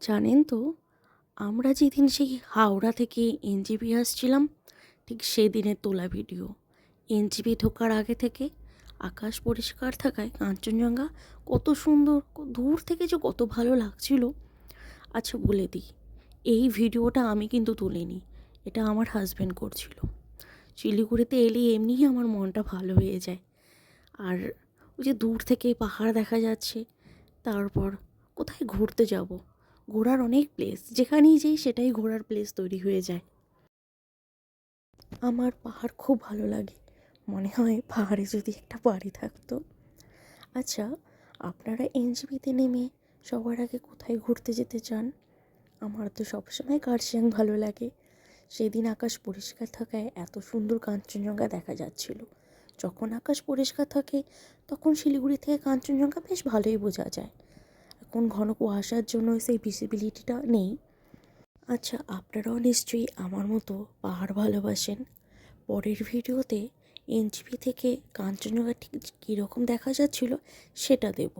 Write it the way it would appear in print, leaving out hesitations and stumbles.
জানেন তো, আমরা যেদিন সেই হাওড়া থেকে এনজেপি আসছিলাম, ঠিক সেদিনের তোলা ভিডিও। এনজেপি ঢোকার আগে থেকে আকাশ পরিষ্কার থাকায় কাঞ্চনজঙ্ঘা কত সুন্দর, দূর থেকে যে কত ভালো লাগছিল। আচ্ছা বলে দিই, এই ভিডিওটা আমি কিন্তু তুলিনি, এটা আমার হাজব্যান্ড করছিল। শিলিগুড়িতে এলে এমনিই আমার মনটা ভালো হয়ে যায়। আর ওই যে দূর থেকে পাহাড় দেখা যাচ্ছে, তারপর কোথায় ঘুরতে যাব, ঘোরার অনেক প্লেস, যেখানেই যাই সেটাই ঘোরার প্লেস তৈরি হয়ে যায়। আমার পাহাড় খুব ভালো লাগে, মনে হয় পাহাড়ে যদি একটা বাড়ি থাকতো। আচ্ছা, আপনারা এনজিপিতে নেমে সবার আগে কোথায় ঘুরতে যেতে চান? আমার তো সবসময় কার্শিয়াং ভালো লাগে। সেদিন আকাশ পরিষ্কার থাকায় এত সুন্দর কাঞ্চনজঙ্ঘা দেখা যাচ্ছিল। যখন আকাশ পরিষ্কার থাকে তখন শিলিগুড়ি থেকে কাঞ্চনজঙ্ঘা বেশ ভালোই বোঝা যায়। এখন ঘন কুয়াশার জন্য সেই ভিজিবিলিটিটা নেই। আচ্ছা, আপনারাও নিশ্চয়ই আমার মতো পাহাড় ভালোবাসেন। পরের ভিডিওতে এনজিপি থেকে কাঞ্চনজঙ্ঘা ঠিক কীরকম দেখা যাচ্ছিল সেটা দেব।